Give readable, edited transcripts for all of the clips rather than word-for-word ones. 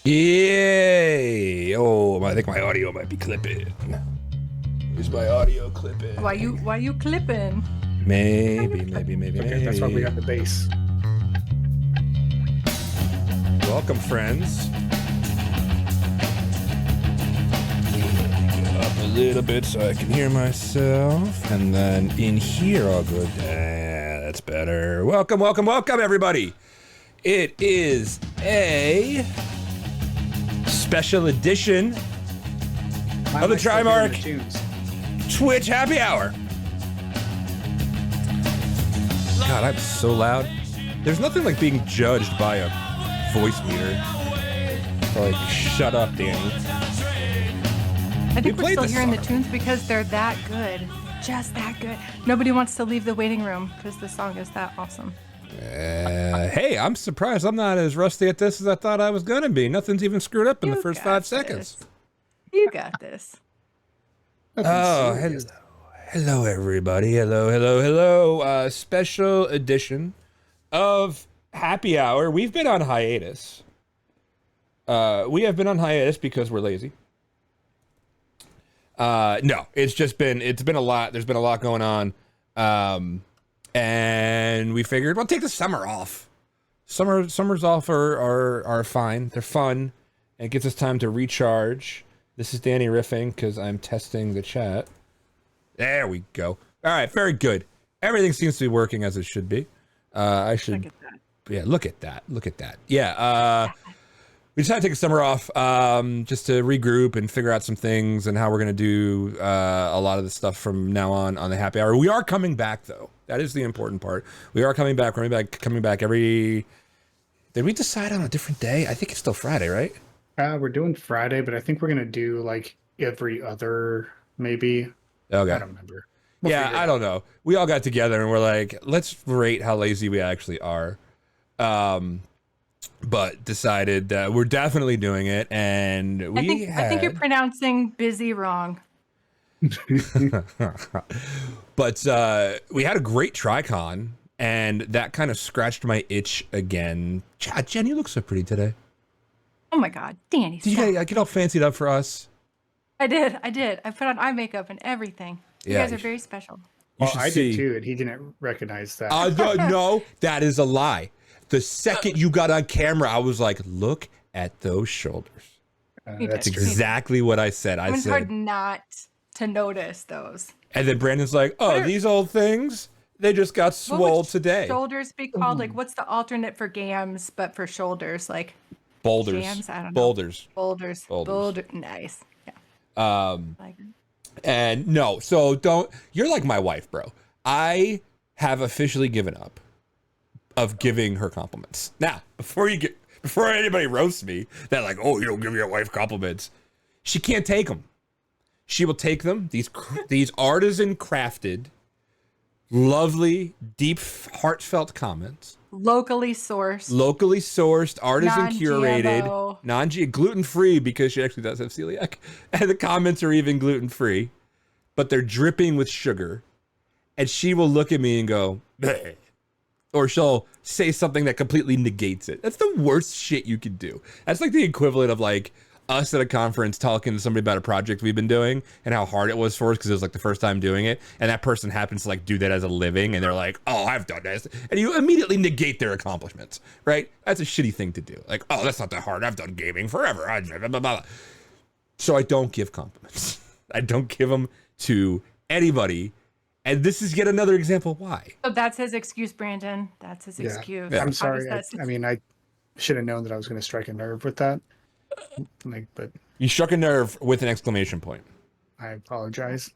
Yay! Oh, I think my audio might be clipping. Is my audio clipping? Why you clipping? Maybe. Okay, that's why we got the bass. Welcome, friends. Get up a little bit so I can hear myself, and then in here I'll go. That's better. Welcome, everybody. It is a special edition of the Trimark Twitch Happy Hour. God, I'm so loud. There's nothing like being judged by a voice meter. Like, shut up, Danny. I think we're still hearing the tunes because they're that good. Just that good. Nobody wants to leave the waiting room because the song is that awesome. Hey, I'm surprised I'm not as rusty at this as I thought I was going to be. Nothing's even screwed up in the first 5 seconds. You got this. Oh, hello, everybody. Hello. Special edition of Happy Hour. We've been on hiatus. We have been on hiatus because we're lazy. No, it's been a lot. There's been a lot going on. And we figured, well, take the summer off. Summers off are fine. They're fun. And it gives us time to recharge. This is Danny riffing because I'm testing the chat. There we go. All right, very good. Everything seems to be working as it should be. I should. Look at that. Yeah, look at that. Yeah. We just had to take a summer off just to regroup and figure out some things and how we're going to do a lot of the stuff from now on the Happy Hour. We are coming back, though. That is the important part. We are coming back. We're coming back every... Did we decide on a different day? I think it's still Friday, right? We're doing Friday, but I think we're going to do like every other, maybe. Okay. I don't remember. I don't know. We all got together and we're like, let's rate how lazy we actually are. But decided that we're definitely doing it, and I think you're pronouncing busy wrong. But we had a great TriCon, and that kind of scratched my itch again. Jen, you look so pretty today. Oh my God, Danny! Did you get all fancied up for us? I did. I put on eye makeup and everything. You guys are very special. Well, I did too, and he didn't recognize that. No, that is a lie. The second you got on camera, I was like, look at those shoulders. That's exactly what I said. It's hard not to notice those. And then Brandon's like, these old things, they just got swole today. Shoulders be called? Like, what's the alternate for gams, but for shoulders? Like, boulders. Gams? I don't know. Boulders. Nice. Yeah. And no, so don't, you're like my wife, bro. I have officially given up of giving her compliments. Now, before anybody roasts me, that like, oh, you don't give your wife compliments. She can't take them. She will take them. These artisan crafted, lovely, deep, heartfelt comments. Locally sourced, artisan curated, gluten-free because she actually does have celiac. And the comments are even gluten-free, but they're dripping with sugar. And she will look at me and go, bleh. Or she'll say something that completely negates it. That's the worst shit you could do. That's like the equivalent of like us at a conference talking to somebody about a project we've been doing and how hard it was for us because it was like the first time doing it. And that person happens to like do that as a living. And they're like, oh, I've done this. And you immediately negate their accomplishments, right? That's a shitty thing to do. Like, oh, that's not that hard. I've done gaming forever. Blah, blah, blah. So I don't give compliments. I don't give them to anybody. And this is yet another example why. So that's his excuse, Brandon. That's his excuse. I'm sorry. I should have known that I was going to strike a nerve with that. But you struck a nerve with an exclamation point. I apologize.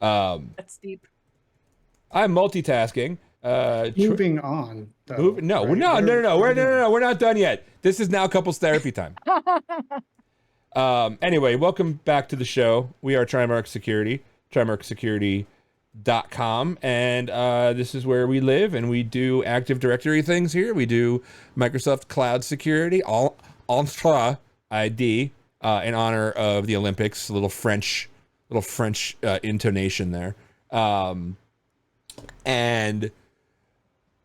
That's deep. I'm multitasking. Moving on. Though, no, right? We're not done yet. This is now couples therapy time. Anyway, welcome back to the show. We are Trimark Security. TrimarkSecurity.com, and this is where we live, and we do Active Directory things here. We do Microsoft Cloud Security, Entra ID, in honor of the Olympics. A little French intonation there, and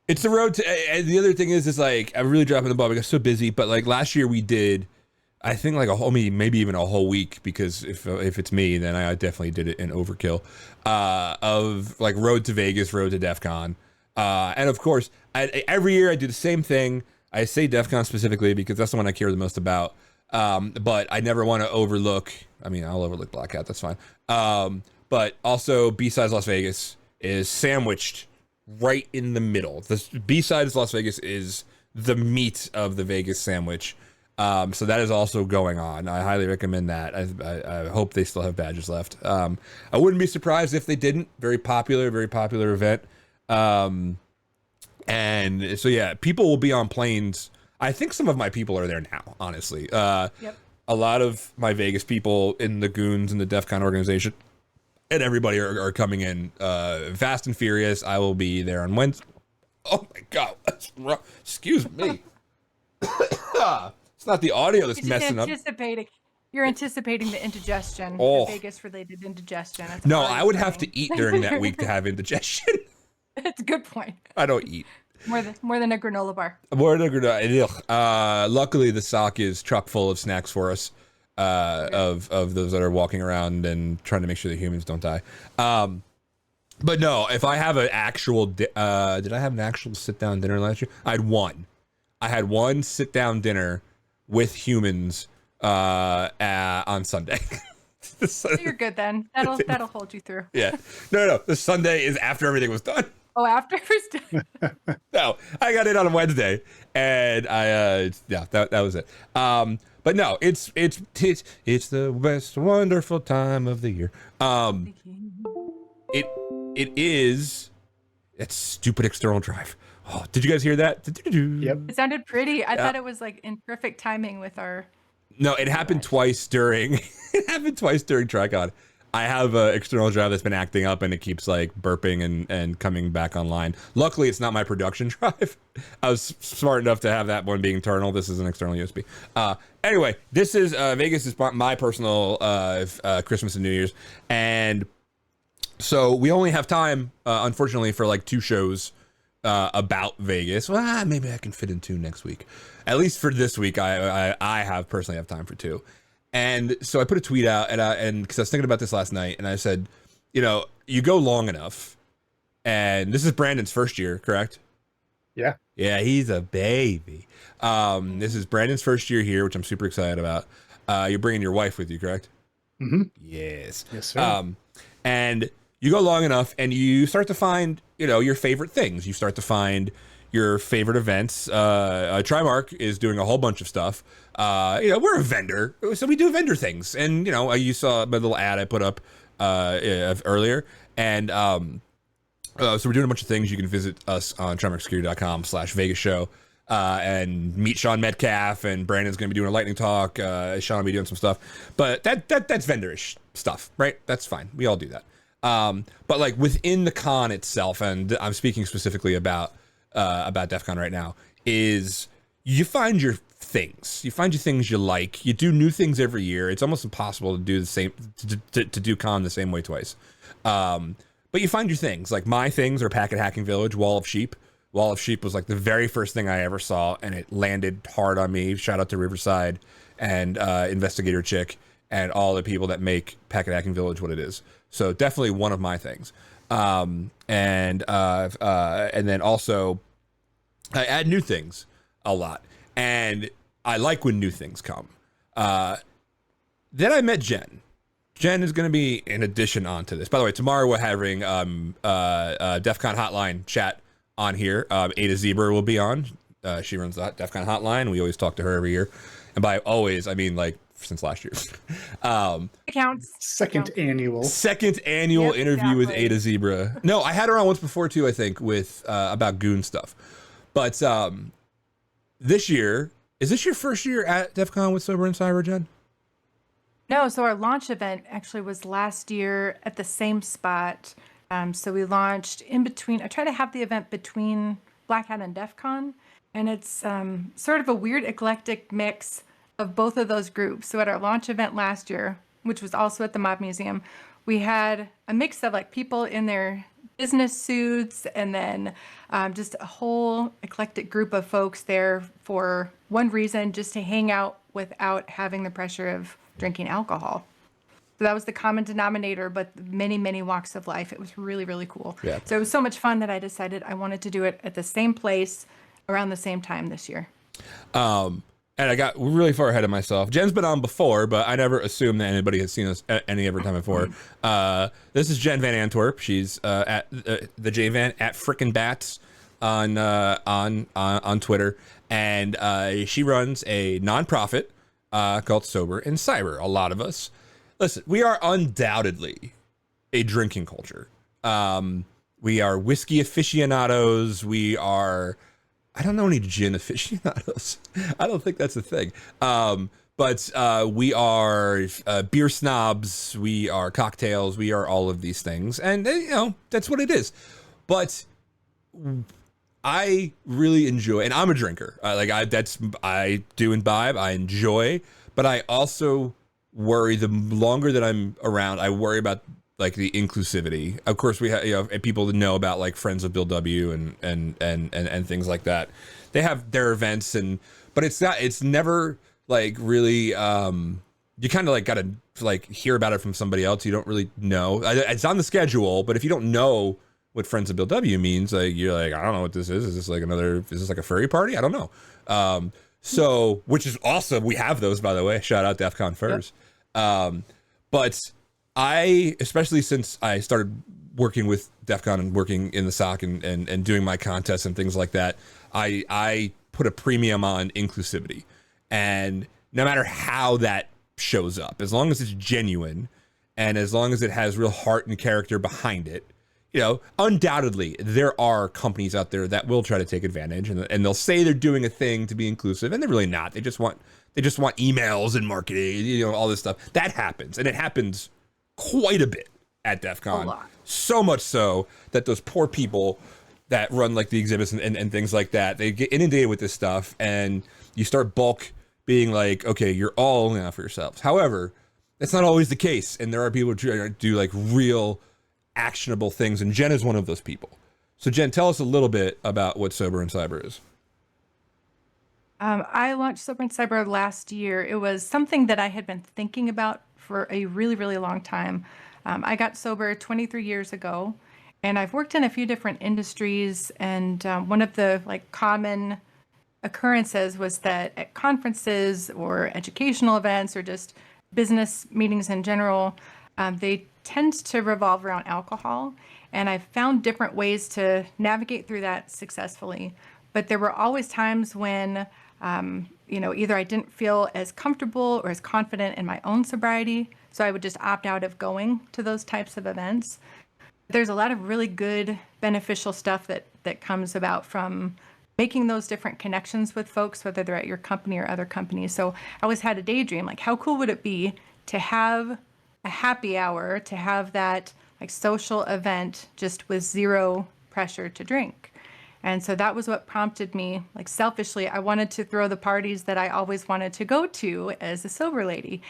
It's the road to, and the other thing is like, I'm really dropping the ball. We got so busy, but like last year we did, I think like a whole, maybe even a whole week, because if it's me, then I definitely did it in overkill, of like Road to Vegas, Road to DEF CON. And of course, every year I do the same thing. I say DEF CON specifically because that's the one I care the most about. But I never want to overlook, I mean, I'll overlook Black Hat, that's fine. But also B-Sides Las Vegas is sandwiched right in the middle. The B-Sides Las Vegas is the meat of the Vegas sandwich. So that is also going on. I highly recommend that. I hope they still have badges left. I wouldn't be surprised if they didn't. Very popular event. And so yeah, people will be on planes. I think some of my people are there now, honestly. Yep. A lot of my Vegas people in the Goons and the DEF CON organization and everybody are coming in fast and furious. I will be there on Wednesday. Oh my God. That's wrong. Excuse me. It's not the audio that's messing up. You're anticipating the indigestion, the Vegas-related indigestion. No, I would have to eat during that week to have indigestion. That's a good point. I don't eat. More than a granola bar. More than a granola. Luckily, the sock is chock full of snacks for us, of those that are walking around and trying to make sure the humans don't die. But no, if I have an actual, did I have an actual sit-down dinner last year? I had one sit-down dinner with humans on Sunday. So you're good then. That'll hold you through. Yeah. No. The Sunday is after everything was done. Oh, after it was done. No, I got in on a Wednesday, and that was it. But no, it's the best wonderful time of the year. It is. It's stupid external drive. Oh, did you guys hear that? Yep. It sounded pretty. I thought it was like in perfect timing with our. No, it happened twice during. It happened twice during TriCon. I have an external drive that's been acting up, and it keeps like burping and coming back online. Luckily, it's not my production drive. I was smart enough to have that one being internal. This is an external USB. Anyway, this is Vegas is my personal Christmas and New Year's, and so we only have time, unfortunately, for like 2 shows about Vegas. Well, maybe I can fit in 2 next week. At least for this week, I personally have time for 2. And so I put a tweet out, and because I was thinking about this last night, and I said, you go long enough, and this is Brandon's first year, correct? Yeah. Yeah, he's a baby. This is Brandon's first year here, which I'm super excited about. You're bringing your wife with you, correct? Mm-hmm. Yes. Yes, sir. And you go long enough, and you start to find, your favorite things. You start to find your favorite events. Trimark is doing a whole bunch of stuff. We're a vendor, so we do vendor things. And, you saw my little ad I put up earlier. And so we're doing a bunch of things. You can visit us on trimarksecurity.com/Vegas show and meet Sean Metcalf, and Brandon's going to be doing a lightning talk. Sean will be doing some stuff. But that's vendorish stuff, right? That's fine. We all do that. But like within the con itself, and I'm speaking specifically about DEF CON right now, is you find your things. You find your things you like. You do new things every year. It's almost impossible to do the same to do con the same way twice. But you find your things. Like my things are Packet Hacking Village, Wall of Sheep. Wall of Sheep was like the very first thing I ever saw, and it landed hard on me. Shout out to Riverside and Investigator Chick and all the people that make Packet Hacking Village what it is. So definitely one of my things. And then also I add new things a lot, and I like when new things come. Then I met Jen. Jen is going to be an addition onto this. By the way, tomorrow we're having DEF CON hotline chat on here. Ada Zebra will be on. She runs the DEF CON hotline. We always talk to her every year, and by always I mean like since last year. It counts. Second annual interview with Ada Zebra. No, I had her on once before too, I think, with about Goon stuff. But this year, is this your first year at DEF CON with Sober and Cyber, Jen? No, so our launch event actually was last year at the same spot. So we launched in between. I try to have the event between Black Hat and DEF CON, and it's sort of a weird eclectic mix of both of those groups. So at our launch event last year, which was also at the Mob Museum, we had a mix of like people in their business suits and then just a whole eclectic group of folks there for one reason, just to hang out without having the pressure of drinking alcohol. So that was the common denominator, but many, many walks of life. It was really, really cool. Yeah. So it was so much fun that I decided I wanted to do it at the same place around the same time this year. And I got really far ahead of myself. Jen's been on before, but I never assumed that anybody had seen us any other time before. This is Jen VanAntwerp. She's at the JVan at Frickin' Bats on Twitter, and she runs a nonprofit called Sober and Cyber. A lot of us, listen, we are undoubtedly a drinking culture. We are whiskey aficionados. We are. I don't know any gin aficionados. I don't think that's a thing. But we are beer snobs. We are cocktails. We are all of these things. And, you know, that's what it is. But I really enjoy, and I'm a drinker. I do imbibe. I enjoy. But I also worry the longer that I'm around, I worry about like the inclusivity. Of course, we have, you know, people that know about like Friends of Bill W. and things like that. They have their events, but it's never like really. You kind of like got to like hear about it from somebody else. You don't really know. It's on the schedule, but if you don't know what Friends of Bill W. means, like you're like, I don't know what this is. Is this like a furry party? I don't know. So, which is awesome. We have those, by the way. Shout out DEF CON Furs. Yep. But I, especially since I started working with DEF CON and working in the SOC and doing my contests and things like that, I put a premium on inclusivity. And no matter how that shows up, as long as it's genuine and as long as it has real heart and character behind it, you know, undoubtedly there are companies out there that will try to take advantage and they'll say they're doing a thing to be inclusive and they're really not. They just want emails and marketing, you know, all this stuff. That happens, and it happens quite a bit at DEF CON. A lot. So much so that those poor people that run like the exhibits and things like that, they get inundated with this stuff, and you start bulk being like, okay, you're all looking out for yourselves. However, that's not always the case, and there are people who do like real actionable things, and Jen is one of those people. So Jen, tell us a little bit about what Sober and Cyber is. I launched Sober and Cyber last year. It was something that I had been thinking about for a really, really long time. I got sober 23 years ago, and I've worked in a few different industries. And one of the like common occurrences was that at conferences or educational events or just business meetings in general, they tend to revolve around alcohol. And I've found different ways to navigate through that successfully. But there were always times when you know, either I didn't feel as comfortable or as confident in my own sobriety, so I would just opt out of going to those types of events. There's a lot of really good, beneficial stuff that comes about from making those different connections with folks, whether they're at your company or other companies. So I always had a daydream, like how cool would it be to have a happy hour, to have that like social event just with zero pressure to drink. And so that was what prompted me, like selfishly, I wanted to throw the parties that I always wanted to go to as a sober lady.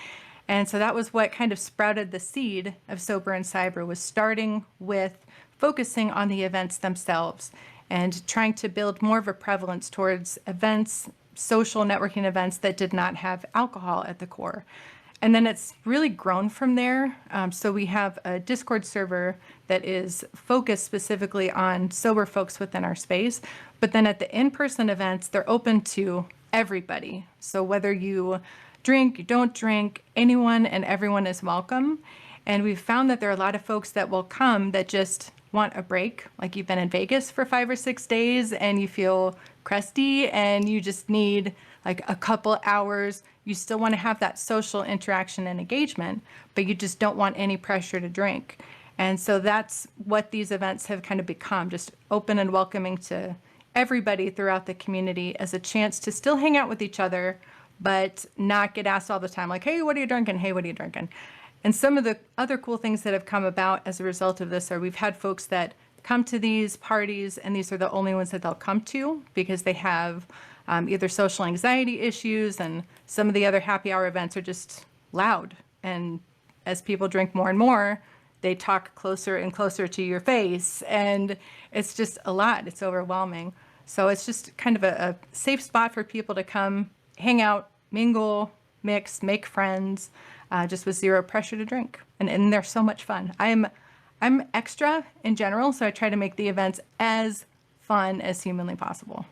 And so that was what kind of sprouted the seed of Sober and Cyber, was starting with focusing on the events themselves and trying to build more of a prevalence towards events, social networking events that did not have alcohol at the core. And then it's really grown from there. So we have a Discord server that is focused specifically on sober folks within our space. But then at the in-person events, they're open to everybody. So whether you drink, you don't drink, anyone and everyone is welcome. And we've found that there are a lot of folks that will come that just want a break. Like you've been in Vegas for 5 or 6 days and you feel crusty and you just need like a couple hours. You still want to have that social interaction and engagement, but you just don't want any pressure to drink. And so that's what these events have kind of become, just open and welcoming to everybody throughout the community as a chance to still hang out with each other, but not get asked all the time, like, hey, what are you drinking? Hey, what are you drinking? And some of the other cool things that have come about as a result of this are we've had folks that come to these parties, and these are the only ones that they'll come to because they have either social anxiety issues, and some of the other happy hour events are just loud. And as people drink more and more, they talk closer and closer to your face, and it's just a lot. It's overwhelming. So it's just kind of a safe spot for people to come, hang out, mingle, mix, make friends, just with zero pressure to drink. And they're so much fun. I'm extra in general, so I try to make the events as fun as humanly possible.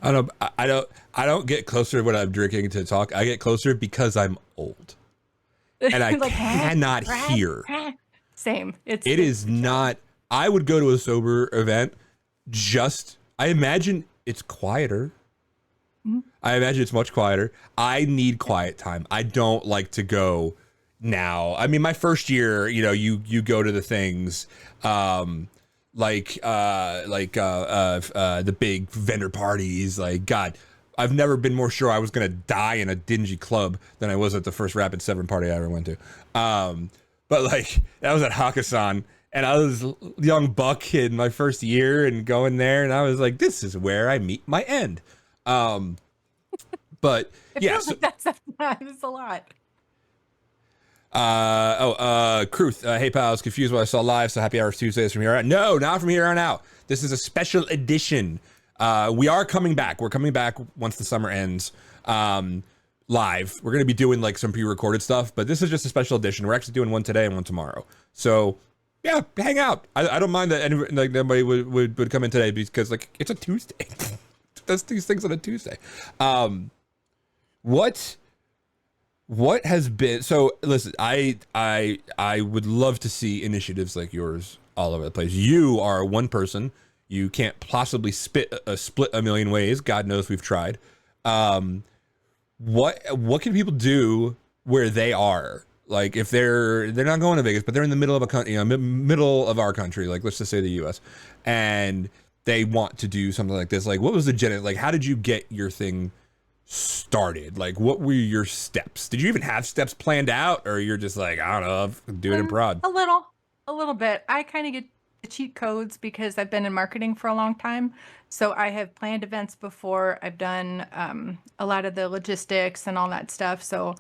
I don't get closer when I'm drinking to talk. I get closer because I'm old. And I Like, cannot hear. Same. It is not. I would go to a sober event. I imagine it's quieter. Mm-hmm. I imagine it's much quieter. I need quiet time. I don't like to go now. I mean, my first year, you go to the things, like the big vendor parties. Like, God, I've never been more sure I was gonna die in a dingy club than I was at the first Rapid 7 party I ever went to. But like, that was at Hakkasan, and I was a young buck in my first year and going there, and I was like, this is where I meet my end. But it yeah, feels like that's sometimes a lot. Kruth, hey pals, confused what I saw live, so happy hours Tuesdays from here on out. No, not from here on out. This is a special edition. We are coming back. We're coming back once the summer ends. Live. We're gonna be doing like some pre-recorded stuff, but this is just a special edition. We're actually doing one today and one tomorrow. So yeah, hang out. I don't mind that anybody would come in today because like it's a Tuesday. That's these things on a Tuesday. What has been, so listen, I would love to see initiatives like yours all over the place. You are one person. You can't possibly split a million ways. God knows we've tried. What can people do where they are? Like if they're not going to Vegas, but they're in the middle of a country, middle of our country, like let's just say the U.S., and they want to do something like this. Like, what was the like? How did you get your thing started? Like, what were your steps? Did you even have steps planned out, or you're just like, I don't know, do it in prod? A little bit. I kind of get the cheat codes because I've been in marketing for a long time. So I have planned events before. I've done a lot of the logistics and all that stuff. So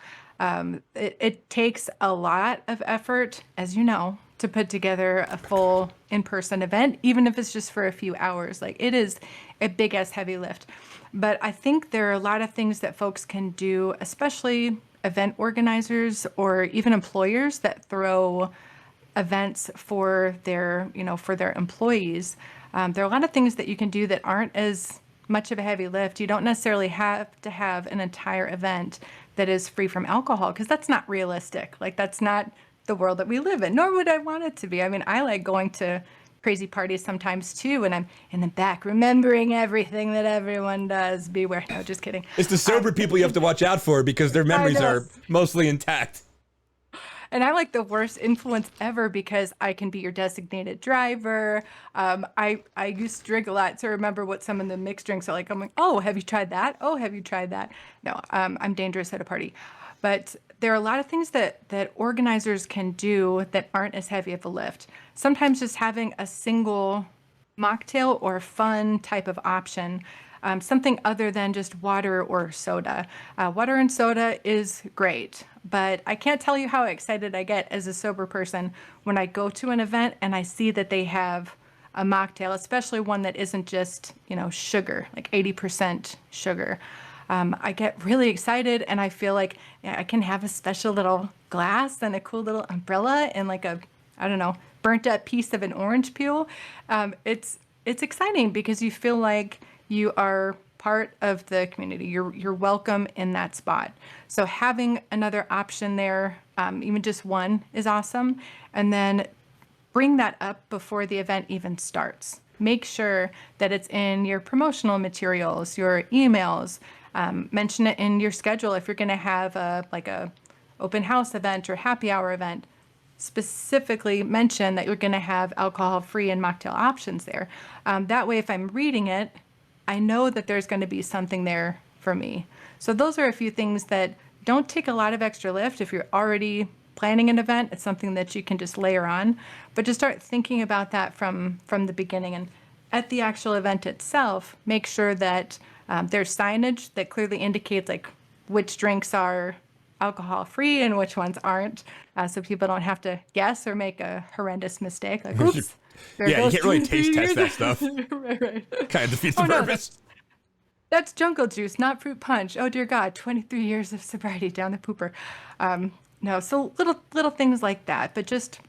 it takes a lot of effort, as you know, to put together a full in-person event, even if it's just for a few hours. Like, it is a big ass heavy lift. But I think there are a lot of things that folks can do, especially event organizers or even employers that throw events for their employees. There are a lot of things that you can do that aren't as much of a heavy lift. You don't necessarily have to have an entire event that is free from alcohol, because that's not realistic. Like, that's not the world that we live in, nor would I want it to be. I mean, I like going to crazy parties sometimes too, and I'm in the back remembering everything that everyone does. Beware. No, just kidding. It's the sober people you have to watch out for because their memories are mostly intact. And I'm like the worst influence ever because I can be your designated driver. I used to drink a lot to remember what some of the mixed drinks are like. I'm like, oh, have you tried that? Oh, have you tried that? No, I'm dangerous at a party. But there are a lot of things that organizers can do that aren't as heavy of a lift. Sometimes just having a single mocktail or fun type of option, something other than just water or soda. Water and soda is great, but I can't tell you how excited I get as a sober person when I go to an event and I see that they have a mocktail, especially one that isn't just, sugar, like 80% sugar. I get really excited, and I feel like I can have a special little glass and a cool little umbrella and like a, I don't know, burnt up piece of an orange peel. It's exciting because you feel like you are part of the community. You're welcome in that spot. So having another option there, even just one, is awesome. And then bring that up before the event even starts. Make sure that it's in your promotional materials, your emails. Mention it in your schedule if you're going to have a open house event or happy hour event. Specifically mention that you're going to have alcohol-free and mocktail options there. That way, if I'm reading it, I know that there's going to be something there for me. So those are a few things that don't take a lot of extra lift. If you're already planning an event, it's something that you can just layer on. But just start thinking about that from the beginning. And at the actual event itself, make sure that there's signage that clearly indicates like which drinks are alcohol free and which ones aren't, so people don't have to guess or make a horrendous mistake. Like, oops, there yeah, you goes can't really 23 taste test years. that stuff. Right. Kind of defeats the Oh, no, purpose. That's jungle juice, not fruit punch. Oh dear God, 23 years of sobriety down the pooper. No, so little things like that, but just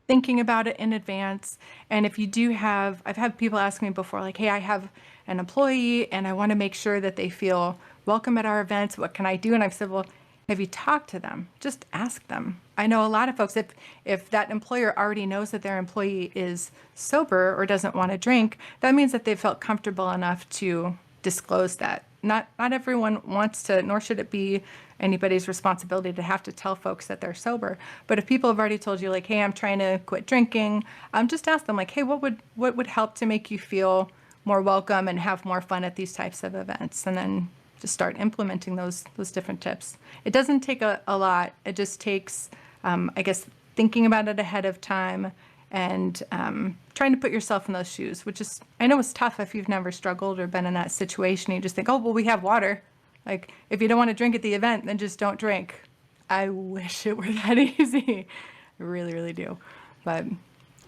thinking about it in advance. And if you do have, I've had people ask me before, like, hey, I have an employee and I want to make sure that they feel welcome at our events. What can I do? And I've said, well, have you talked to them? Just ask them. I know a lot of folks, if that employer already knows that their employee is sober or doesn't want to drink, that means that they felt comfortable enough to disclose that. Not everyone wants to, nor should it be anybody's responsibility to have to tell folks that they're sober. But if people have already told you, like, hey, I'm trying to quit drinking, just ask them, like, hey, what would help to make you feel more welcome and have more fun at these types of events? And then just start implementing those different tips. It doesn't take a lot. It just takes, I guess, thinking about it ahead of time and trying to put yourself in those shoes, which is, I know it's tough if you've never struggled or been in that situation. You just think, oh, well, we have water. Like, if you don't want to drink at the event, then just don't drink. I wish it were that easy. I really, really do. But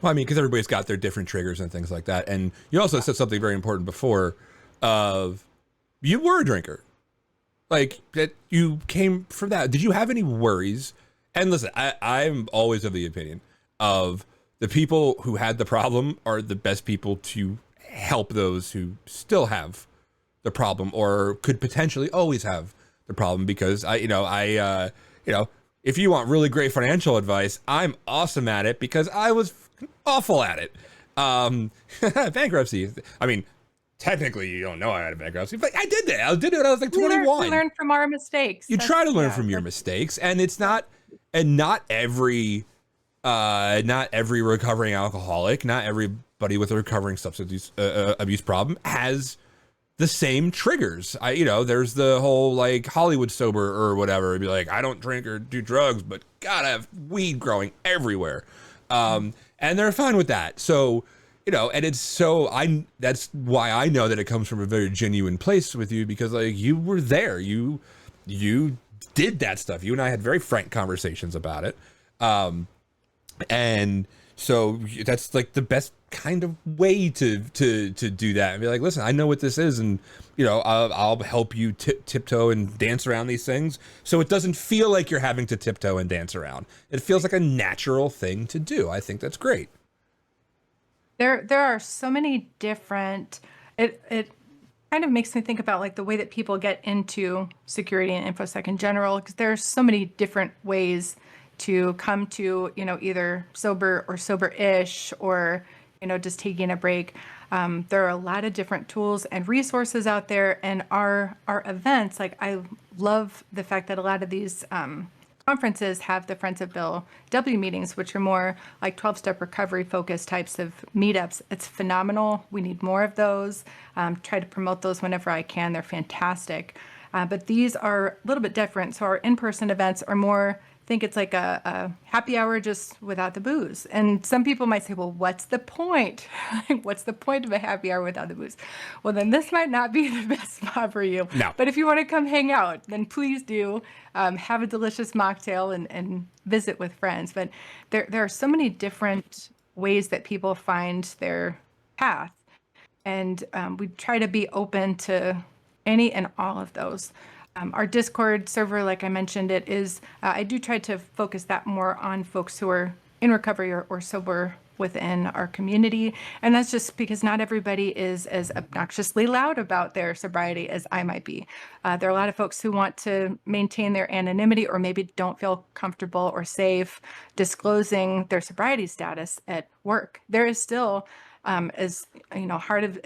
well, I mean, because everybody's got their different triggers and things like that. And you also said something very important before of you were a drinker. Like, that you came from that. Did you have any worries? And listen, I'm always of the opinion of the people who had the problem are the best people to help those who still have the problem or could potentially always have the problem, because if you want really great financial advice, I'm awesome at it because I was awful at it. Bankruptcy. I mean, technically you don't know I had a bankruptcy, but I did that. I did it when I was like 21. We learn from our mistakes. You try to learn from your mistakes, and it's not every recovering alcoholic, not everybody with a recovering substance abuse problem has the same triggers. There's the whole like Hollywood sober or whatever. It'd be like, I don't drink or do drugs, but God, I have weed growing everywhere. And they're fine with that. So, and it's that's why I know that it comes from a very genuine place with you, because like you were there, you did that stuff. You and I had very frank conversations about it. And so that's like the best kind of way to do that and be like, listen, I know what this is, and I'll help you tiptoe and dance around these things, so it doesn't feel like you're having to tiptoe and dance around. It feels like a natural thing to do. I think that's great. There are so many different. It kind of makes me think about like the way that people get into security and infosec in general, because there's so many different ways to come to, either sober or sober-ish, or, just taking a break. There are a lot of different tools and resources out there, and our events, like I love the fact that a lot of these conferences have the Friends of Bill W meetings, which are more like 12-step recovery focused types of meetups. It's phenomenal. We need more of those. Try to promote those whenever I can. They're fantastic. But these are a little bit different. So our in-person events are more, think it's like a happy hour just without the booze. And some people might say, well, what's the point? What's the point of a happy hour without the booze? Well, then this might not be the best spot for you. No. But if you want to come hang out, then please do. Have a delicious mocktail and visit with friends. But there are so many different ways that people find their path. And we try to be open to any and all of those. Our Discord server, like I mentioned, it is, I do try to focus that more on folks who are in recovery or sober within our community. And that's just because not everybody is as obnoxiously loud about their sobriety as I might be. There are a lot of folks who want to maintain their anonymity, or maybe don't feel comfortable or safe disclosing their sobriety status at work. There is still, as hard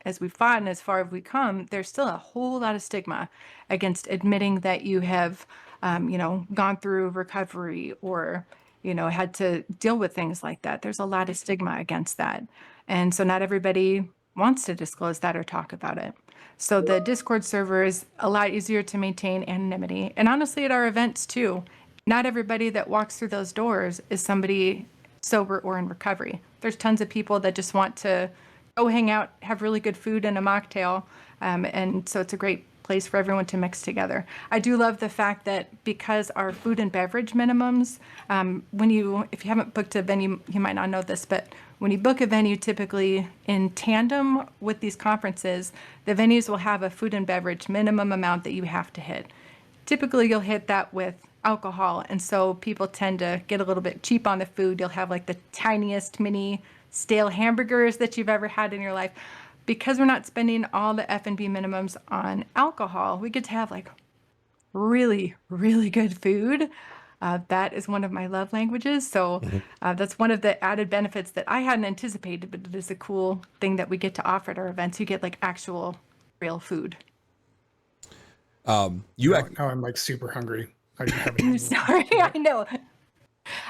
as we've fought and as far as we come, there's still a whole lot of stigma against admitting that you have, gone through recovery or, had to deal with things like that. There's a lot of stigma against that. And so not everybody wants to disclose that or talk about it. So the Discord server is a lot easier to maintain anonymity. And honestly, at our events too, not everybody that walks through those doors is somebody sober or in recovery. There's tons of people that just want to go hang out, have really good food and a mocktail. And so it's a great place for everyone to mix together. I do love the fact that because our food and beverage minimums, if you haven't booked a venue, you might not know this, but when you book a venue, typically in tandem with these conferences, the venues will have a food and beverage minimum amount that you have to hit. Typically, you'll hit that with alcohol, and so people tend to get a little bit cheap on the food. You'll have like the tiniest mini stale hamburgers that you've ever had in your life. Because we're not spending all the F&B minimums on alcohol, we get to have like really, really good food. That is one of my love languages. So that's one of the added benefits that I hadn't anticipated, but it is a cool thing that we get to offer at our events. You get like actual real food. Now I'm like super hungry. I'm sorry, I know.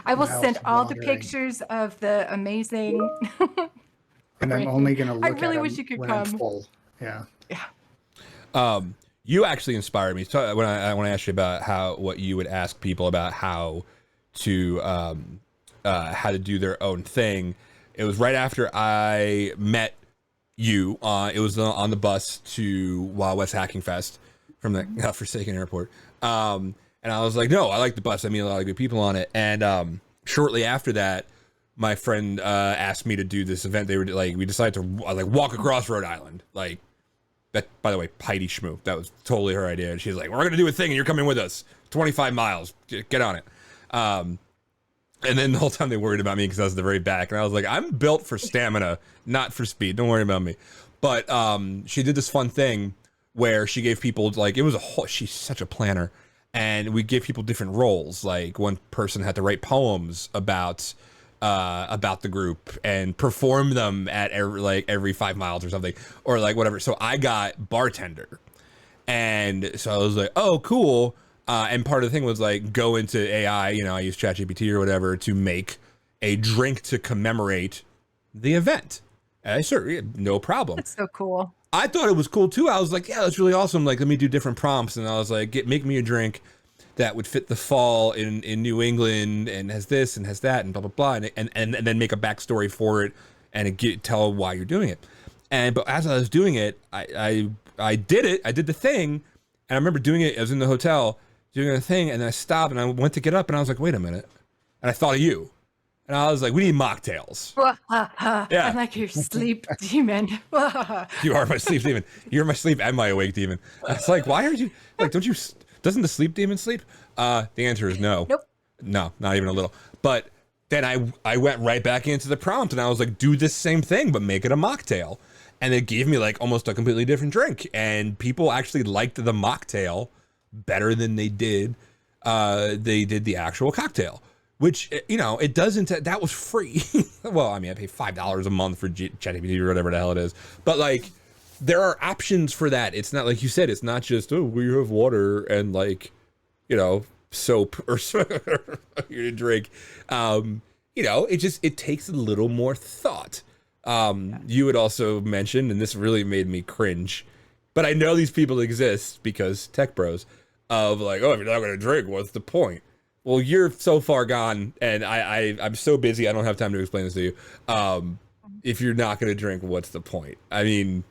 I will send all the pictures of the amazing. And I'm only going to look I really at wish them you could when come. I'm full. Yeah. Yeah. You actually inspired me. So when I asked you about what you would ask people about how to do their own thing, it was right after I met you. It was on the bus to Wild West Hacking Fest from the godforsaken airport. And I was like, no, I like the bus. I mean, a lot of good people on it. And shortly after that, my friend asked me to do this event. They were like, we decided to walk across Rhode Island. Like, that, by the way, Heidi Schmoo. That was totally her idea. And she's like, we're going to do a thing and you're coming with us. 25 miles. Get on it. And then the whole time they worried about me because I was at the very back. And I was like, I'm built for stamina, not for speed. Don't worry about me. But she did this fun thing where she gave people, like, it was she's such a planner. And we gave people different roles. Like, one person had to write poems about the group and perform them at every 5 miles or something, or like whatever. So I got bartender, and so I was like, oh, cool. And part of the thing was like, go into AI, I use ChatGPT or whatever to make a drink to commemorate the event. And I certainly, no problem. That's so cool. I thought it was cool too. I was like, yeah, that's really awesome. Like, let me do different prompts. And I was like, make me a drink that would fit the fall in New England and has this and has that and blah, blah, blah. And then make a backstory for it and tell why you're doing it. But as I was doing it, I did it. I did the thing. And I remember doing it. I was in the hotel doing the thing. And then I stopped and I went to get up and I was like, wait a minute. And I thought of you. And I was like, we need mocktails. Yeah. I'm like your sleep demon. You are my sleep demon. You're my sleep and my awake demon. It's like, why are you like, doesn't the sleep demon sleep? The answer is no. Nope. No, not even a little. But then I went right back into the prompt and I was like, do this same thing, but make it a mocktail. And it gave me like almost a completely different drink. And people actually liked the mocktail better than they did the actual cocktail. Which, it doesn't, that was free. Well, I mean, I pay $5 a month for ChatGPT or whatever the hell it is. But like, there are options for that. It's not, like you said, it's not just, oh, we have water and like, soap or you drink. It takes a little more thought. You had also mentioned, and this really made me cringe, but I know these people exist because tech bros of like, oh, if you're not going to drink, what's the point? Well, you're so far gone, and I'm so busy, I don't have time to explain this to you. If you're not going to drink, what's the point? I mean,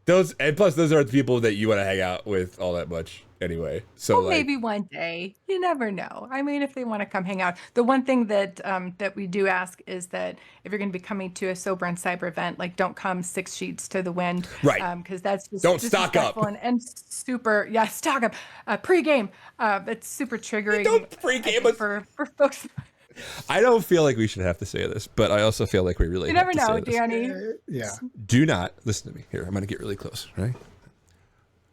those are the people that you want to hang out with all that much anyway. So well, maybe one day. You never know. I mean, if they want to come hang out. The one thing that we do ask is that if you're going to be coming to a Sober and Cyber event, like don't come 6 sheets to the wind. Right. Because that's just don't stock up. And super, stock up. Pre-game. It's super triggering. Don't pre-game for folks. I don't feel like we should have to say this, but I also feel like we really have to say this. You never know, Danny. Yeah. Do not, listen to me here. I'm going to get really close, right?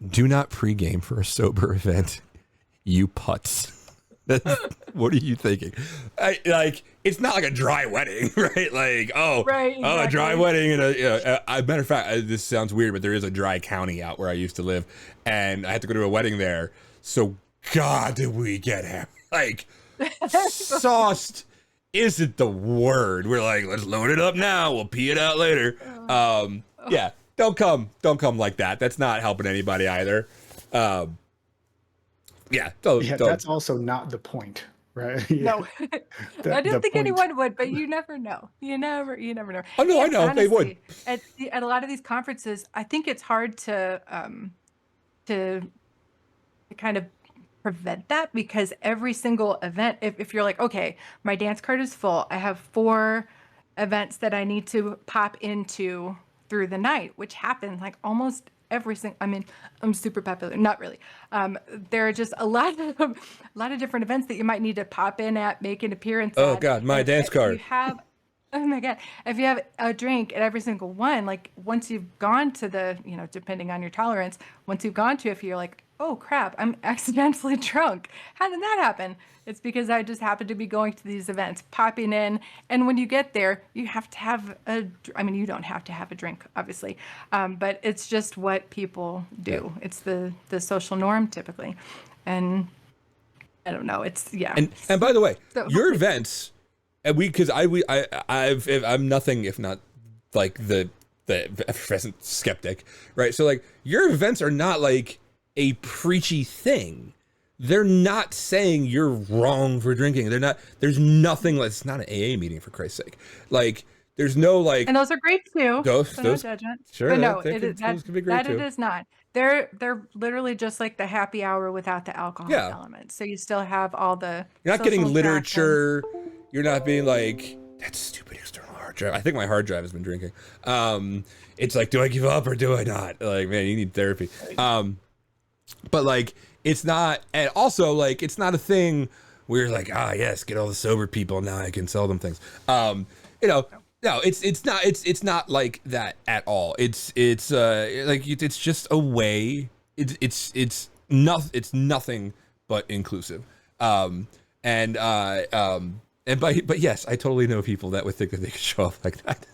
Do not pregame for a sober event, you putz. What are you thinking? It's not like a dry wedding, right? Like, right, exactly. A dry wedding. And a matter of fact, this sounds weird, but there is a dry county out where I used to live, and I had to go to a wedding there. So, God, did we get him? Like, sauced isn't the word. We're like, let's load it up now. We'll pee it out later. Yeah, don't come like that. That's not helping anybody either. Don't. That's also not the point, right? No, I don't think anyone would, but you never know. You never know. Oh no, I know honestly, they would. At a lot of these conferences, I think it's hard to to kind of prevent that, because every single event, if you're like, okay, my dance card is full, I have 4 events that I need to pop into through the night, which happens like almost every single, I mean, I'm super popular, not really. There are just a lot of different events that you might need to pop in at, make an appearance Oh at. God, my And dance if card. you have, oh my God, if you have a drink at every single one, like once you've gone to the, depending on your tolerance, once you've gone to a few, you're like, oh crap, I'm accidentally drunk. How did that happen? It's because I just happened to be going to these events, popping in. And when you get there, you have to have you don't have to have a drink, obviously. But it's just what people do. Yeah. It's the social norm typically. And I don't know. It's, yeah. And by the way, So- your events, and I'm nothing if not like the effervescent skeptic, right? So like your events are not like a preachy thing. They're not saying you're wrong for drinking. They're not. There's nothing. It's not an AA meeting, for Christ's sake. Like there's no like. And those are great too. Those No judgment. sure. But no, those can be great that too. it is not. They're literally just like the happy hour without the alcohol Yeah. element. So you still have all the. You're not getting social literature. You're not being like, that's stupid external hard drive. I think my hard drive has been drinking. It's like, do I give up or do I not? Like, man, you need therapy. But like, it's not, and also like, it's not a thing where you're like, yes, get all the sober people, now I can sell them things. No, it's not like that at all. It's like, it's just a way. It's nothing but inclusive. But yes, I totally know people that would think that they could show up like that.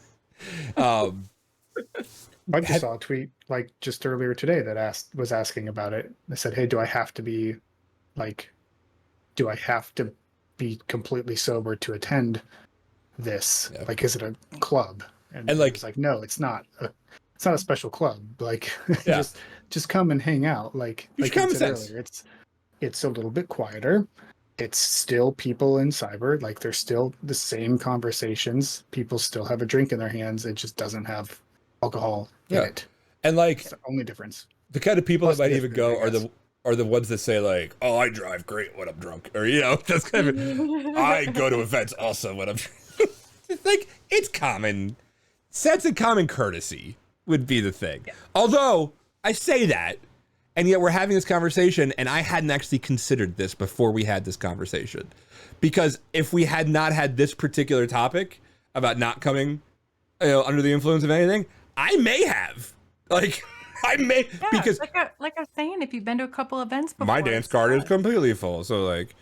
I just saw a tweet like just earlier today that was asking about it. They said, "Hey, do I have to be completely sober to attend this? Yeah. Like, is it a club?" And like, it's like, no, it's not a special club. Like, Yeah. just come and hang out. Like you said earlier, it's a little bit quieter. It's still people in cyber. Like, there's still the same conversations. People still have a drink in their hands. It just doesn't have alcohol in it. And like, it's the only difference. The kind of people Plus that might the even go difference, are the ones that say like, oh, I drive great when I'm drunk, or that's kind of I go to events also when I'm drunk. It's like, it's common sense and common courtesy would be the thing. Yeah. Although I say that, and yet we're having this conversation, and I hadn't actually considered this before we had this conversation, because if we had not had this particular topic about not coming under the influence of anything, I may have because like I was saying, if you've been to a couple events before, my dance card is completely full. So like,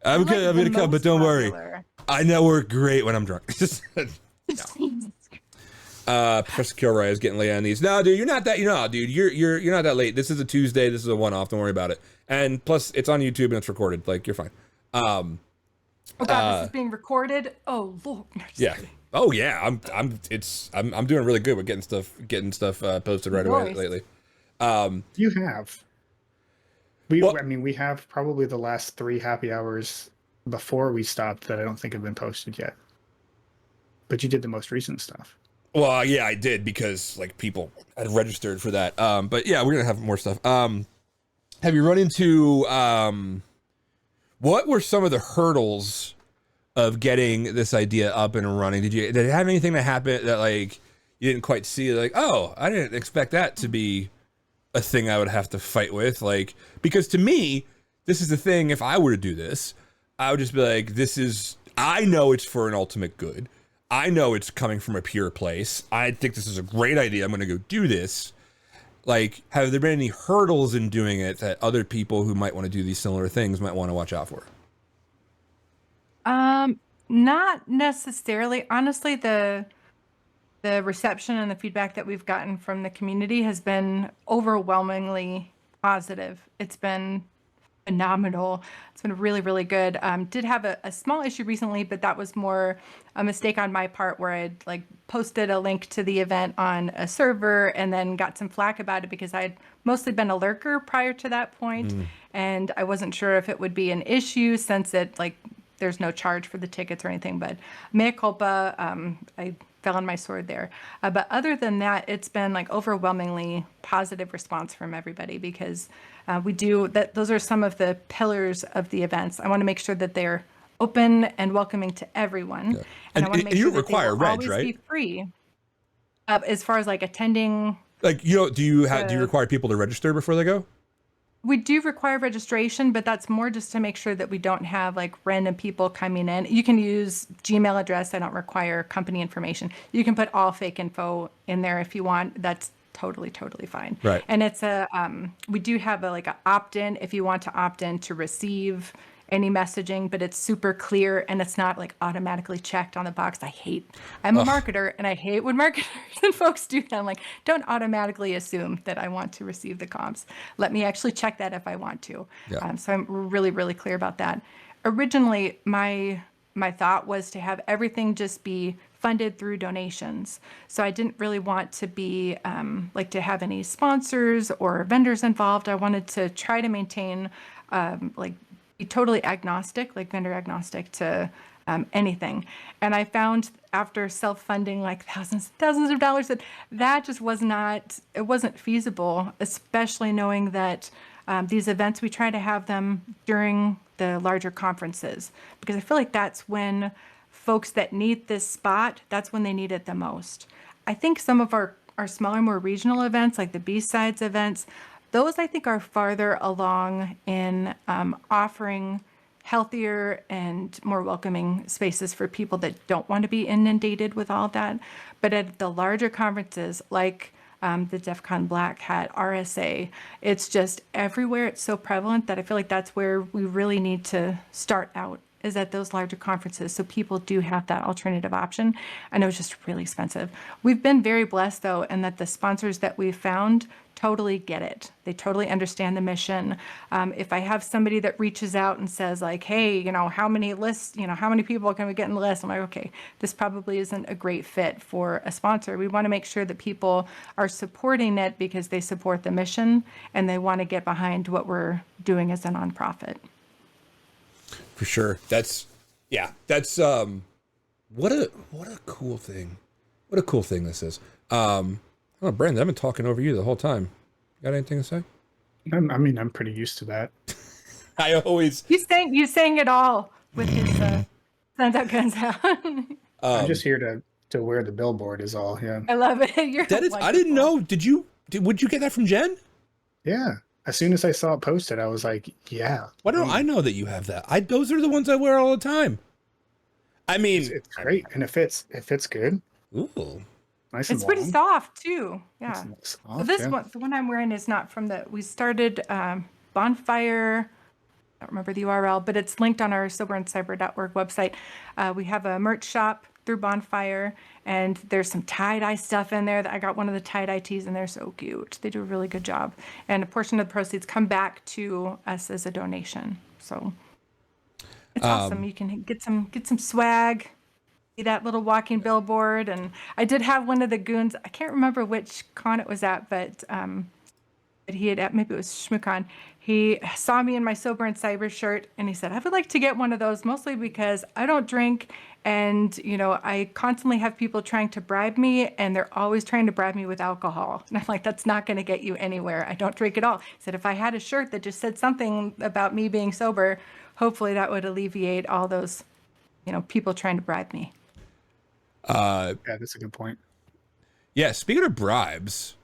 I'm like gonna come, but don't worry, I know we're great when I'm drunk. Professor Kilroy is getting late on these. No, dude, you're not that. Dude, you're not that late. This is a Tuesday. This is a one-off. Don't worry about it. And plus, it's on YouTube and it's recorded. Like, you're fine. Oh God, this is being recorded. Oh Lord. Yeah. Oh yeah. I'm doing really good with getting stuff posted right away lately. You have. We have probably the last 3 happy hours before we stopped that I don't think have been posted yet. But you did the most recent stuff. Well, yeah, I did, because like people had registered for that. But yeah, we're gonna have more stuff. Have you run into what were some of the hurdles of getting this idea up and running? Did it have anything that happened that like you didn't quite see? Like, oh, I didn't expect that to be a thing I would have to fight with. Like, because to me, this is the thing. If I were to do this, I would just be like, I know it's for an ultimate good. I know it's coming from a pure place. I think this is a great idea. I'm going to go do this. Like, have there been any hurdles in doing it that other people who might want to do these similar things might want to watch out for? Not necessarily. Honestly, the reception and the feedback that we've gotten from the community has been overwhelmingly positive. It's been phenomenal. It's been really, really good. Did have a small issue recently, but that was more a mistake on my part, where I'd like posted a link to the event on a server and then got some flack about it because I'd mostly been a lurker prior to that point. And I wasn't sure if it would be an issue, since it there's no charge for the tickets or anything, but mea culpa. I fell on my sword there. But other than that, it's been like overwhelmingly positive response from everybody, because we do that. Those are some of the pillars of the events. I want to make sure that they're open and welcoming to everyone. Yeah. And I want to make you sure that they require will reg, always right? be free. As far as like attending, like, do you require people to register before they go? we do require registration, but that's more just to make sure that we don't have like random people coming in. You can use Gmail address. I don't require company information. You can put all fake info in there if you want. That's totally fine. Right. And it's we do have a opt-in if you want to opt in to receive any messaging, but it's super clear and it's not like automatically checked on the box. I'm a marketer and I hate when marketers and folks do that. I'm like, don't automatically assume that I want to receive the comps. Let me actually check that if I want to. Yeah. So I'm really clear about that. Originally, my thought was to have everything just be funded through donations. So I didn't really want to be to have any sponsors or vendors involved. I wanted to try to maintain be totally agnostic, like vendor agnostic to anything. And I found after self-funding like thousands of dollars that just wasn't feasible, especially knowing that these events, we try to have them during the larger conferences, because I feel like that's when folks that need this spot, that's when they need it the most. I think some of our smaller, more regional events, like the B-Sides events, those I think are farther along in offering healthier and more welcoming spaces for people that don't want to be inundated with all that. But at the larger conferences, like the DEF CON Black Hat, RSA, it's just everywhere. It's so prevalent that I feel like that's where we really need to start out, is at those larger conferences, so people do have that alternative option. I know it's just really expensive. We've been very blessed though, in that the sponsors that we've found totally get it. They totally understand the mission. If I have somebody that reaches out and says like, hey, how many lists, how many people can we get in the list? I'm like, okay, this probably isn't a great fit for a sponsor. We want to make sure that people are supporting it because they support the mission and they want to get behind what we're doing as a nonprofit. For sure. That's what a cool thing. What a cool thing this is. Oh, Brandon, I've been talking over you the whole time. Got anything to say? I'm pretty used to that. I always... You sang it all with his Guns Out, Guns Out. I'm just here to wear the billboard is all, yeah. I love it. I didn't know. Would you get that from Jen? Yeah. As soon as I saw it posted, I was like, yeah. Why don't I know that you have that? Those are the ones I wear all the time. I mean... It's great, and it fits good. Ooh. Nice and it's pretty long. soft too. Yeah. Soft, well, this one, the one I'm wearing, is not from we started Bonfire. I don't remember the URL, but it's linked on our soberandcyber.org website. We have a merch shop through Bonfire, and there's some tie-dye stuff in there. That I got one of the tie-dye tees, and they're so cute. They do a really good job. And a portion of the proceeds come back to us as a donation. So it's awesome. You can get some swag. That little walking billboard. And I did have one of the goons, I can't remember which con it was at, but he had, maybe it was ShmooCon, he saw me in my Sober and Cyber shirt and he said, I would like to get one of those, mostly because I don't drink, and I constantly have people trying to bribe me, and they're always trying to bribe me with alcohol. And I'm like, that's not going to get you anywhere. I don't drink at all. He said, if I had a shirt that just said something about me being sober, hopefully that would alleviate all those people trying to bribe me. Yeah, that's a good point. Yeah, speaking of bribes,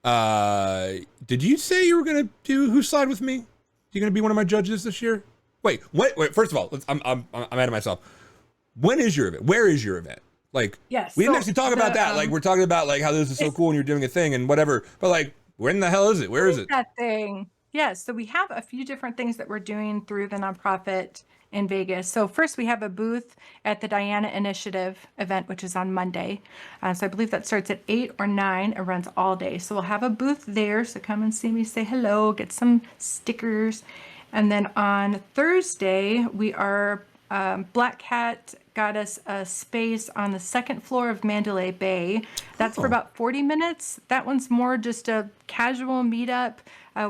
did you say you were gonna do Who Slide With Me? You gonna be one of my judges this year? Wait. First of all, I'm ahead of myself. When is your event? Where is your event? Like, yes, we didn't actually talk about that. Like, we're talking about like how this is so cool and you're doing a thing and whatever. But like, when the hell is it? Where is it? That thing. Yes. So we have a few different things that we're doing through the nonprofit in Vegas. So first we have a booth at the Diana Initiative event, which is on Monday. So I believe that starts at 8 or 9 and runs all day. So we'll have a booth there. So come and see me, say hello, get some stickers. And then on Thursday, we are Black Hat got us a space on the second floor of Mandalay Bay. That's for about 40 minutes. That one's more just a casual meetup.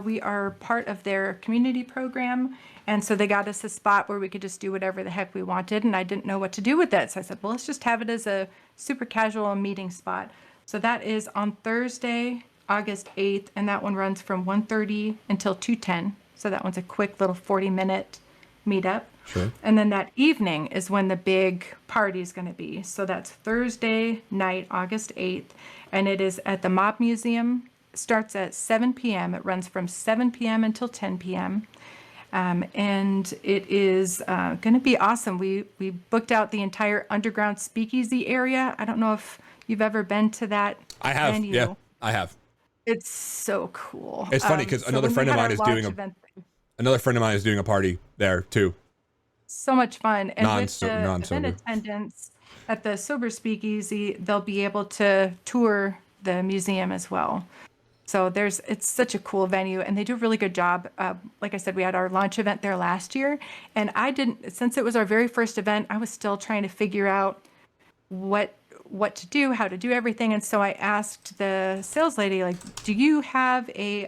We are part of their community program. And so they got us a spot where we could just do whatever the heck we wanted. And I didn't know what to do with it. So I said, well, let's just have it as a super casual meeting spot. So that is on Thursday, August 8th. And that one runs from 1:30 until 2:10. So that one's a quick little 40-minute meetup. Sure. And then that evening is when the big party is going to be. So that's Thursday night, August 8th. And it is at the Mob Museum. It starts at 7 p.m. It runs from 7 p.m. until 10 p.m. And it is going to be awesome. We booked out the entire underground speakeasy area. I don't know if you've ever been to that I have. venue. Yeah, I have. It's so cool. It's funny because another friend of mine is doing a party there too. So much fun. And with the non-sober. event attendants at the Sober Speakeasy, they'll be able to tour the museum as well. So it's such a cool venue, and they do a really good job. Like I said, we had our launch event there last year, and since it was our very first event, I was still trying to figure out what to do, how to do everything. And so I asked the sales lady, like, do you have a,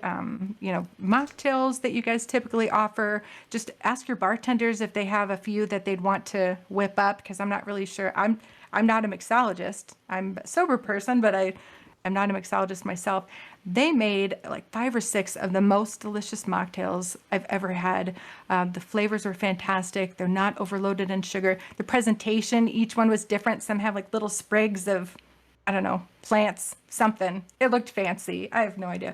mocktails that you guys typically offer? Just ask your bartenders if they have a few that they'd want to whip up, because I'm not really sure. I'm not a mixologist. I'm a sober person, but I'm not a mixologist myself. They made like 5 or 6 of the most delicious mocktails I've ever had. The flavors are fantastic. They're not overloaded in sugar. The presentation, each one was different. Some have like little sprigs of, I don't know, plants, something. It looked fancy. I have no idea.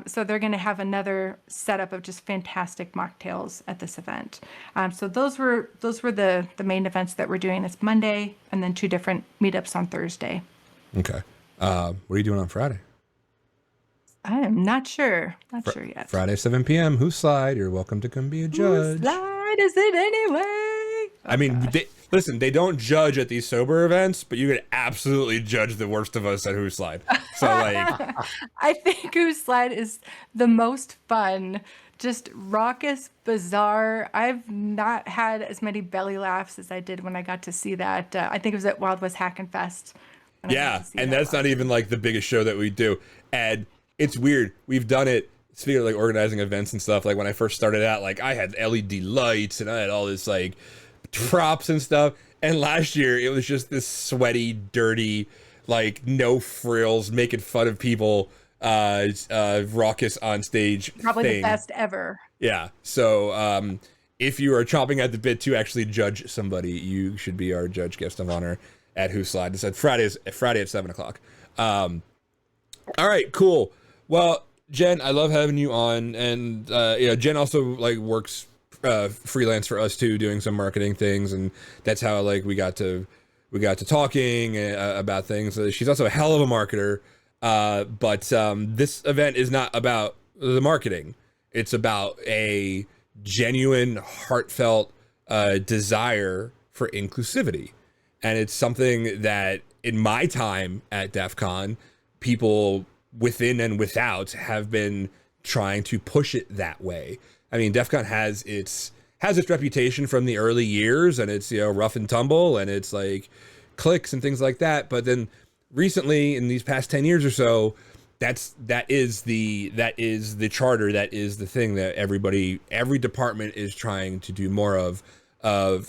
So they're going to have another setup of just fantastic mocktails at this event. So those were the main events that we're doing. It's Monday, and then 2 different meetups on Thursday. Okay. What are you doing on Friday? I am not sure. Not sure yet. Friday, 7 p.m. Whose slide? You're welcome to come be a judge. Whose slide is it anyway? I mean, they don't judge at these sober events, but you could absolutely judge the worst of us at Whose Slide. So, like, I think Whose Slide is the most fun. Just raucous, bizarre. I've not had as many belly laughs as I did when I got to see that. I think it was at Wild West Hackenfest. Yeah, and that's not even like the biggest show that we do. And it's weird. We've done it, speaking of like organizing events and stuff, like when I first started out, like I had LED lights and I had all this like props and stuff. And last year it was just this sweaty, dirty, like no frills, making fun of people, raucous on stage Probably thing. The best ever. Yeah. So if you are chomping at the bit to actually judge somebody, you should be our judge guest of honor at Whose Slide. It's at Friday at 7 o'clock. All right, cool. Well, Jen, I love having you on, and Jen also like works freelance for us too, doing some marketing things, and that's how like we got to talking about things. She's also a hell of a marketer, but this event is not about the marketing. It's about a genuine, heartfelt desire for inclusivity, and it's something that in my time at DEF CON, people within and without have been trying to push it that way. I mean, DEF CON has its reputation from the early years, and it's, rough and tumble, and it's like cliques and things like that. But then recently, in these past 10 years or so, that is the charter, that is the thing that every department is trying to do more of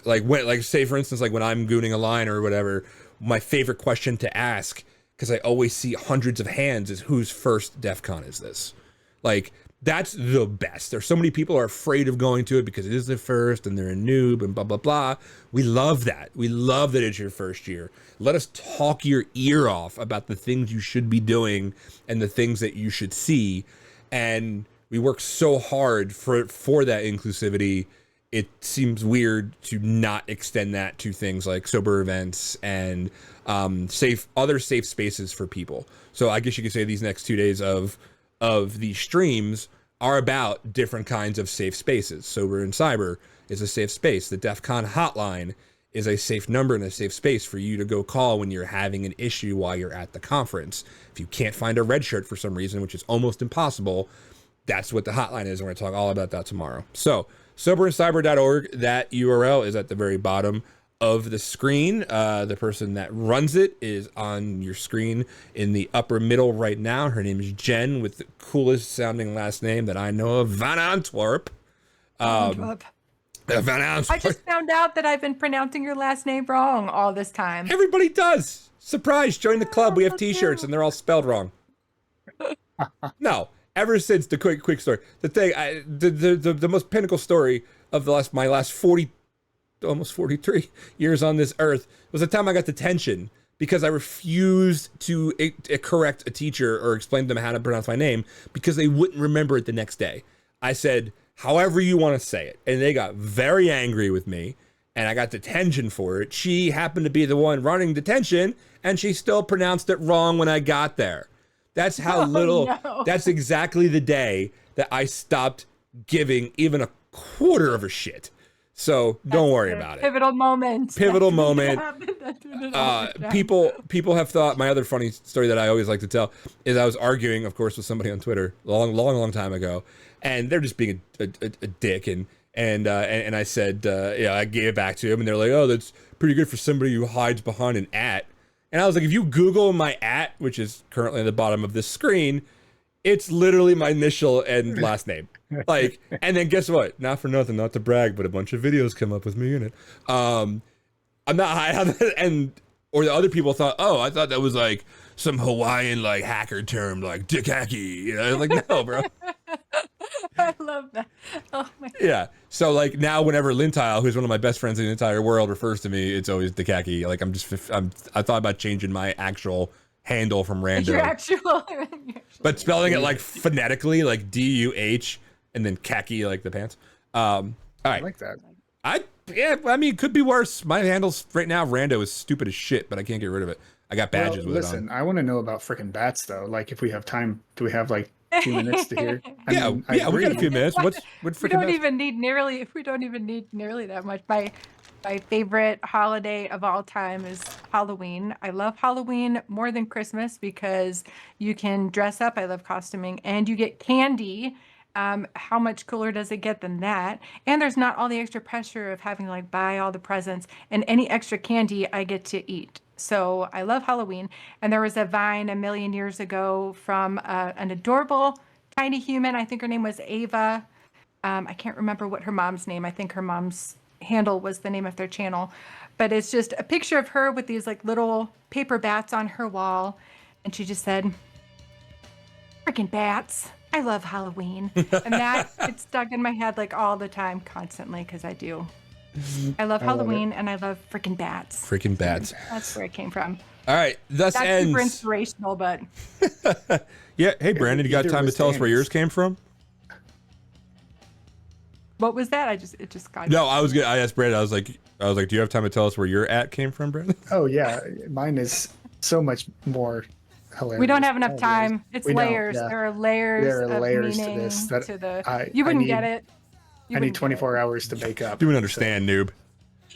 like say for instance, like when I'm gooning a line or whatever, my favorite question to ask, because I always see hundreds of hands, is whose first DEF CON is this? Like, that's the best. There's so many people are afraid of going to it because it is their first and they're a noob and blah, blah, blah. We love that. We love that it's your first year. Let us talk your ear off about the things you should be doing and the things that you should see. And we work so hard for that inclusivity. It seems weird to not extend that to things like sober events and other safe spaces for people. So I guess you could say these next 2 days of these streams are about different kinds of safe spaces. Sober and Cyber is a safe space. The DEF CON hotline is a safe number and a safe space for you to go call when you're having an issue while you're at the conference. If you can't find a red shirt for some reason, which is almost impossible, that's what the hotline is. We're going to talk all about that tomorrow. So soberandcyber.org, that URL is at the very bottom of the screen. The person that runs it is on your screen in the upper middle right now. Her name is Jen, with the coolest sounding last name that I know of, VanAntwerp. VanAntwerp. I just found out that I've been pronouncing your last name wrong all this time. Everybody does. Surprise, join the club. We have t-shirts and they're all spelled wrong. No, ever since the quick story, the most pinnacle story of my last 40, almost 43 years on this earth was the time I got detention because I refused to correct a teacher or explain to them how to pronounce my name because they wouldn't remember it the next day. I said, however you want to say it. And they got very angry with me and I got detention for it. She happened to be the one running detention and she still pronounced it wrong when I got there. That's how that's exactly the day that I stopped giving even a quarter of a shit. So don't worry about it. Pivotal moment. People have thought, my other funny story that I always like to tell is I was arguing, of course, with somebody on Twitter long time ago, and they're just being a dick, and I said, I gave it back to him, and they're like, oh, that's pretty good for somebody who hides behind an @ and I was like, if you Google my @ which is currently at the bottom of this screen, it's literally my initial and last name. Like, and then guess what? Not for nothing, not to brag, but a bunch of videos come up with me in it. I'm not high on that, or the other people thought, oh, I thought that was like some Hawaiian like hacker term, like dick hacky. You know, like, no, bro. I love that. Oh my God. Yeah. So like now, whenever Lintile, who's one of my best friends in the entire world, refers to me, it's always dick hacky. Like I thought about changing my actual handle from random. Your actual. But spelling it like phonetically, like DUH, and then khaki, like the pants. All right. I like that. I mean, it could be worse. My handle's right now, Rando, is stupid as shit, but I can't get rid of it. I got badges with it on. Listen, I want to know about frickin' bats, though. Like, if we have time, do we have like 2 minutes to hear? We got a few minutes. What we don't even need nearly that much. My favorite holiday of all time is Halloween. I love Halloween more than Christmas because you can dress up. I love costuming, and you get candy. How much cooler does it get than that? And there's not all the extra pressure of having to like buy all the presents, and any extra candy I get to eat. So I love Halloween. And there was a Vine a million years ago from an adorable tiny human. I think her name was Ava. I can't remember what her mom's name. I think her mom's handle was the name of their channel. But it's just a picture of her with these like little paper bats on her wall. And she just said, freaking bats. I love Halloween. And that it's stuck in my head like all the time, constantly, because I do. I love Halloween and I love freaking bats. Freaking bats. That's where it came from. All right, thus That's ends. super inspirational, but yeah. Hey, Brandon, you got time to tell us where yours came from? what was that? It just got. No, I asked Brandon. I was like, do you have time to tell us where your @ came from, Brandon? Oh yeah, mine is so much more hilarious. We don't have enough time. It's layers. Yeah. There are layers. There are of layers meaning to this that you wouldn't get it. I need 24 hours to bake up. You wouldn't understand, noob.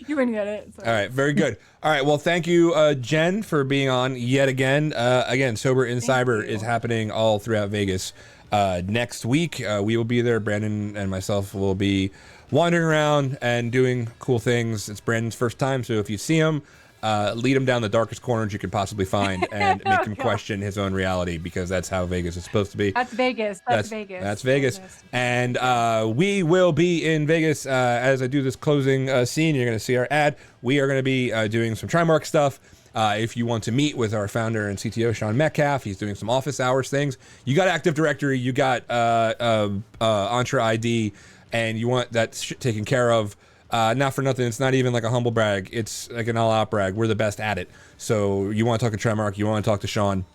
You wouldn't get it. So. All right, very good. All right, well, thank you, Jen, for being on yet again. Again, Sober in Cyber is happening all throughout Vegas. Next week, we will be there. Brandon and myself will be wandering around and doing cool things. It's Brandon's first time, so if you see him, lead him down the darkest corners you could possibly find and make him question his own reality, because that's how Vegas is supposed to be. That's Vegas. That's Vegas. That's Vegas. And we will be in Vegas as I do this closing scene. You're going to see our ad. We are going to be doing some Trimark stuff. If you want to meet with our founder and CTO, Sean Metcalf, he's doing some office hours things. You got Active Directory, you got Entra ID, and you want that shit taken care of. Not for nothing, it's not even like a humble brag. It's like an all-out brag. We're the best at it. So you want to talk to Trimark, you want to talk to Sean,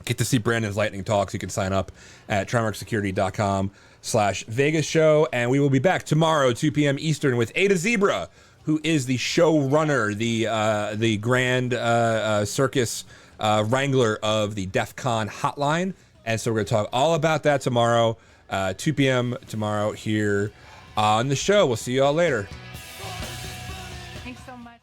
get to see Brandon's lightning talks. You can sign up at trimarksecurity.com/Vegas show. And we will be back tomorrow, 2 p.m. Eastern, with Ada Zebra, who is the showrunner, the grand circus wrangler of the DEF CON hotline. And so we're going to talk all about that tomorrow, 2 p.m. tomorrow here on the show. We'll see you all later. Thanks so much.